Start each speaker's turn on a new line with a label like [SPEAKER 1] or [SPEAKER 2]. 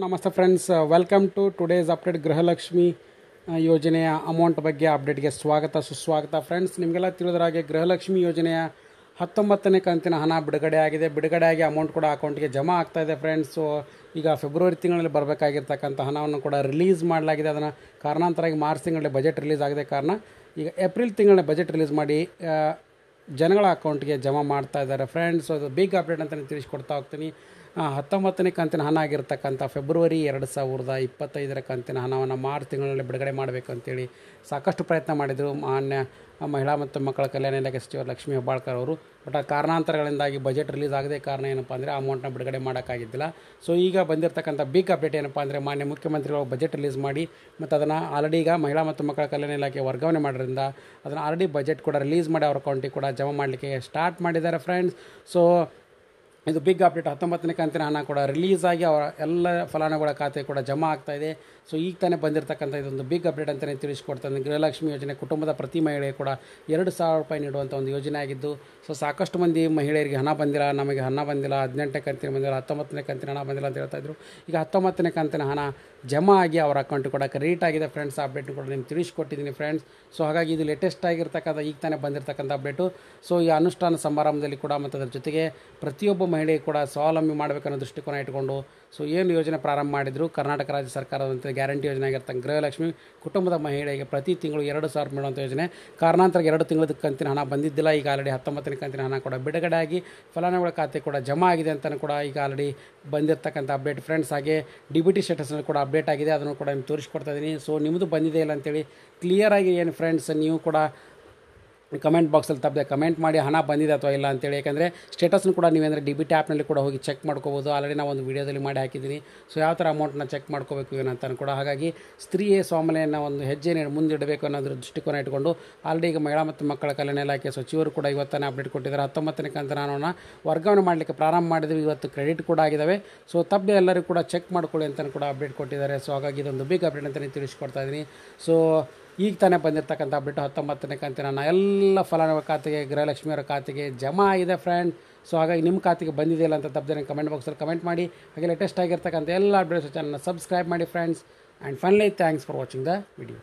[SPEAKER 1] ನಮಸ್ತೆ friends, welcome to today's update. Gruhalakshmi ಯೋಜನೆಯ amount ಬಗ್ಗೆ ಅಪ್ಡೇಟ್ಗೆ ಸ್ವಾಗತ ಸುಸ್ವಾಗತ. ಫ್ರೆಂಡ್ಸ್, ನಿಮಗೆಲ್ಲ ತಿಳಿದ್ರ ಹಾಗೆ ಗೃಹಲಕ್ಷ್ಮಿ ಯೋಜನೆಯ 19ನೇ ಕಂತಿನ ಹಣ ಬಿಡುಗಡೆಯಾಗಿ ಅಮೌಂಟ್ ಕೂಡ ಅಕೌಂಟ್ಗೆ ಜಮಾ ಆಗ್ತಾಯಿದೆ ಫ್ರೆಂಡ್ಸ್. ಸೊ ಈಗ ಫೆಬ್ರವರಿ ತಿಂಗಳಲ್ಲಿ ಬರಬೇಕಾಗಿರ್ತಕ್ಕಂಥ ಹಣವನ್ನು ಕೂಡ ರಿಲೀಸ್ ಮಾಡಲಾಗಿದೆ. ಅದನ್ನು ಕಾರಣಾಂತರವಾಗಿ ಮಾರ್ಚ್ ತಿಂಗಳಲ್ಲಿ ಬಜೆಟ್ ರಿಲೀಸ್ ಆಗಿದೆ ಕಾರಣ ಈಗ ಏಪ್ರಿಲ್ ತಿಂಗಳಲ್ಲಿ ಬಜೆಟ್ ರಿಲೀಸ್ ಮಾಡಿ ಜನಗಳ ಅಕೌಂಟ್ಗೆ ಜಮಾ ಮಾಡ್ತಾ ಇದ್ದಾರೆ ಫ್ರೆಂಡ್ಸ್. ಅದು ಬಿಗ್ ಅಪ್ಡೇಟ್ ಅಂತಲೇ ತಿಳಿಸ್ಕೊಡ್ತಾ ಹೋಗ್ತೀನಿ. 19ನೇ ಕಂತಿನ ಹಣ ಆಗಿರ್ತಕ್ಕಂಥ ಫೆಬ್ರವರಿ 2025ರ ಕಂತಿನ ಹಣವನ್ನು ಮಾರ್ಚ್ ತಿಂಗಳಲ್ಲಿ ಬಿಡುಗಡೆ ಮಾಡಬೇಕು ಅಂತೇಳಿ ಸಾಕಷ್ಟು ಪ್ರಯತ್ನ ಮಾಡಿದರು ಮಾನ್ಯ ಮಹಿಳಾ ಮತ್ತು ಮಕ್ಕಳ ಕಲ್ಯಾಣ ಇಲಾಖೆ ಸಚಿವ ಲಕ್ಷ್ಮೀ ಹೆಬ್ಬಾಳ್ಕರ್ ಅವರು. ಬಟ್ ಆ ಕಾರಣಾಂತರಗಳಿಂದಾಗಿ ಬಜೆಟ್ ರಿಲೀಸ್ ಆಗದೆ ಕಾರಣ ಏನಪ್ಪ ಅಂದರೆ ಅಮೌಂಟ್ನ ಬಿಡುಗಡೆ ಮಾಡೋಕ್ಕಾಗಿದ್ದಿಲ್ಲ. ಸೊ ಈಗ ಬಂದಿರತಕ್ಕಂಥ ಬಿಗ್ ಅಪ್ಡೇಟ್ ಏನಪ್ಪ ಅಂದರೆ ಮಾನ್ಯ ಮುಖ್ಯಮಂತ್ರಿಗಳು ಬಜೆಟ್ ರಿಲೀಸ್ ಮಾಡಿ ಮತ್ತು ಅದನ್ನು ಆಲ್ರೆಡಿ ಈಗ ಮಹಿಳಾ ಮತ್ತು ಮಕ್ಕಳ ಕಲ್ಯಾಣ ಇಲಾಖೆ ವರ್ಗಾವಣೆ ಮಾಡೋದ್ರಿಂದ ಅದನ್ನು ಆಲ್ರೆಡಿ ಬಜೆಟ್ ಕೂಡ ರಿಲೀಸ್ ಮಾಡಿ ಅವ್ರ ಅಕೌಂಟಿಗೆ ಕೂಡ ಜಮಾ ಮಾಡಲಿಕ್ಕೆ ಸ್ಟಾರ್ಟ್ ಮಾಡಿದ್ದಾರೆ ಫ್ರೆಂಡ್ಸ್. ಸೊ ಇದು ಬಿಗ್ ಅಪ್ಡೇಟ್. 19ನೇ ಕಂತಿನ ಹಣ ಕೂಡ ರಿಲೀಸ್ ಆಗಿ ಅವರ ಎಲ್ಲ ಫಲಾನುಭವಿಗಳ ಖಾತೆ ಕೂಡ ಜಮಾ ಆಗ್ತಾಯಿದೆ. ಸೊ ಈಗ ತಾನೇ ಬಂದಿರತಕ್ಕಂಥ ಇದೊಂದು ಬಿಗ್ ಅಪ್ಡೇಟ್ ಅಂತಲೇ ತಿಳಿಸ್ಕೊಡ್ತಾನೆ. ಗೃಹಲಕ್ಷ್ಮಿ ಯೋಜನೆ ಕುಟುಂಬದ ಪ್ರತಿ ಮಹಿಳೆಗೆ ಕೂಡ 2,000 ರೂಪಾಯಿ ನೀಡುವಂಥ ಒಂದು ಯೋಜನೆ ಆಗಿದ್ದು, ಸೊ ಸಾಕಷ್ಟು ಮಂದಿ ಮಹಿಳೆಯರಿಗೆ ಹಣ ಬಂದಿಲ್ಲ, ನಮಗೆ ಹಣ ಬಂದಿಲ್ಲ, 18ನೇ ಕಂತಿನ ಬಂದಿಲ್ಲ, 19ನೇ ಕಂತಿನ ಹಣ ಬಂದಿಲ್ಲ ಅಂತ ಹೇಳ್ತಾಯಿದ್ರು. ಈಗ 19ನೇ ಕಂತಿನ ಹಣ ಜಮಾ ಆಗಿ ಅವರ ಅಕೌಂಟಿಗೆ ಕೂಡ ಕ್ರೆಡಿಟ್ ಆಗಿದೆ ಫ್ರೆಂಡ್ಸ್. ಆ ಅಪ್ಡೇಟ್ ಕೂಡ ನಿಮ್ಗೆ ತಿಳಿಸ್ಕೊಟ್ಟಿದ್ದೀನಿ ಫ್ರೆಂಡ್ಸ್. ಸೊ ಹಾಗಾಗಿ ಇದು ಲೇಟೆಸ್ಟ್ ಆಗಿರ್ತಕ್ಕಂಥ ಈಗ ತಾನೇ ಬಂದಿರತಕ್ಕಂಥ ಅಪ್ಡೇಟು. ಸೊ ಈ ಅನುಷ್ಠಾನ ಸಮಾರಂಭದಲ್ಲಿ ಕೂಡ ಮತ್ತು ಅದರ ಜೊತೆಗೆ ಪ್ರತಿಯೊಬ್ಬ ಮಹಿಳೆಗೆ ಕೂಡ ಸ್ವಾವಲಂಬಿ ಮಾಡಬೇಕನ್ನೋ ದೃಷ್ಟಿಕೋನ ಇಟ್ಕೊಂಡು ಸೊ ಏನು ಯೋಜನೆ ಪ್ರಾರಂಭ ಮಾಡಿದ್ರು ಕರ್ನಾಟಕ ರಾಜ್ಯ ಸರ್ಕಾರದಂತೆ ಗ್ಯಾರಂಟಿ ಯೋಜನೆ ಆಗಿರ್ತಕ್ಕ ಗೃಹಲಕ್ಷ್ಮಿ ಕುಟುಂಬದ ಮಹಿಳೆಗೆ ಪ್ರತಿ ತಿಂಗಳು 2,000 ನೀಡುವಂಥ ಯೋಜನೆ. ಕಾರಣಾಂತರ 2 ತಿಂಗಳ ಕಂತಿನ ಹಣ ಬಂದಿದ್ದಿಲ್ಲ. ಈಗ ಆಲ್ರೆಡಿ 19ನೇ ಕಂತಿನ ಹಣ ಕೂಡ ಬಿಡುಗಡೆ ಆಗಿ ಫಲಾನುಭವಿಗಳ ಖಾತೆ ಕೂಡ ಜಮಾ ಆಗಿದೆ ಅಂತಲೂ ಕೂಡ ಈಗ ಆಲ್ರೆಡಿ ಬಂದಿರತಕ್ಕಂಥ ಅಪ್ಡೇಟ್ ಫ್ರೆಂಡ್ಸ್. ಹಾಗೆ ಡಿ.ಬಿ.ಟಿ ಸ್ಟೇಟಸ್ನಲ್ಲಿ ಕೂಡ ಅಪ್ಡೇಟ್ ಆಗಿದೆ, ಅದನ್ನು ಕೂಡ ನಿಮ್ಗೆ ತೋರಿಸ್ಕೊಡ್ತಾ ಇದ್ದೀನಿ. ಸೊ ನಿಮ್ಮದು ಬಂದಿದೆ ಇಲ್ಲ ಅಂತೇಳಿ ಕ್ಲಿಯರಾಗಿ ಏನು ಫ್ರೆಂಡ್ಸ್ ನೀವು ಕೂಡ ಕಮೆಂಟ್ ಬಾಕ್ಸಲ್ಲಿ ತಪ್ಪದೆ ಕಮೆಂಟ್ ಮಾಡಿ ಹಣ ಬಂದಿದೆ ಅಥವಾ ಇಲ್ಲ ಅಂತೇಳಿ. ಯಾಕಂದರೆ ಸ್ಟೇಟಸ್ನು ಕೂಡ ನೀವೇಂದರೆ ಡಿ.ಬಿ.ಟಿ ಆ್ಯಪ್ನಲ್ಲಿ ಕೂಡ ಹೋಗಿ ಚೆಕ್ ಮಾಡ್ಕೋಬೋದು. ಆಲ್ರೆಡಿ ನಾವು ಒಂದು ವೀಡಿಯೋದಲ್ಲಿ ಮಾಡಿ ಹಾಕಿದ್ದೀನಿ. ಸೊ ಯಾವ ಥರ ಅಮೌಂಟನ್ನ ಚೆಕ್ ಮಾಡ್ಕೋಬೇಕು ಏನಂತ ಕೂಡ. ಹಾಗಾಗಿ ಸ್ತ್ರೀಯೇ ಸ್ವಾವಲಂಬನೆಯನ್ನು ಒಂದು ಹೆಜ್ಜೆ ಮುಂದಿಡಬೇಕು ಅನ್ನೋದ್ರ ದೃಷ್ಟಿಕೋನ ಇಟ್ಕೊಂಡು ಆಲ್ರೆಡಿ ಈಗ ಮಹಿಳಾ ಮತ್ತು ಮಕ್ಕಳ ಕಲ್ಯಾಣ ಇಲಾಖೆ ಸಚಿವರು ಕೂಡ ಇವತ್ತನೇ ಅಪ್ಡೇಟ್ ಕೊಟ್ಟಿದ್ದಾರೆ. 19ನೇ ಕಂತಿನ ಹಣವನ್ನು ವರ್ಗಾವಣೆ ಮಾಡಲಿಕ್ಕೆ ಪ್ರಾರಂಭ ಮಾಡಿದ್ರು, ಇವತ್ತು ಕ್ರೆಡಿಟ್ ಕೂಡ ಆಗಿದ್ದಾವೆ. ಸೊ ತಪ್ಪದೆ ಎಲ್ಲರೂ ಕೂಡ ಚೆಕ್ ಮಾಡ್ಕೊಳ್ಳಿ ಅಂತ ಕೂಡ ಅಪ್ಡೇಟ್ ಕೊಟ್ಟಿದ್ದಾರೆ. ಸೊ ಹಾಗಾಗಿ ಇದೊಂದು ಬಿಗ್ ಅಪ್ಡೇಟ್ ಅಂತಲೇ ತಿಳಿಸ್ಕೊಡ್ತಾ ಇದ್ದೀನಿ. ಸೊ ಈಗ ತಾನೇ ಬಂದಿರತಕ್ಕಂಥ ಅಪ್ಡೇಟ್ 19ನೇ ಕಂತಿನ ಹಣ ಎಲ್ಲ ಫಲಾನುಭವಿ ಖಾತೆಗೆ ಗೃಹಲಕ್ಷ್ಮಿಯವರ ಖಾತೆಗೆ ಜಮಾ ಆಗಿದೆ ಫ್ರೆಂಡ್. ಸೊ ಹಾಗಾಗಿ ನಿಮ್ಮ ಖಾತೆಗೆ ಬಂದಿದೆಯಲ್ಲ ಅಂತ ತಪ್ಪದೆ ಕಮೆಂಟ್ ಬಾಕ್ಸಲ್ಲಿ ಕಮೆಂಟ್ ಮಾಡಿ. ಹಾಗೆ ಲೇಟೆಸ್ಟ್ ಆಗಿರ್ತಕ್ಕಂಥ ಎಲ್ಲ ಅಪ್ಡೇಟ್ಸ್ ಚಾನಲ್ನ ಸಬ್ಸ್ಕ್ರೈಬ್ ಮಾಡಿ friends. And finally thanks for watching the video.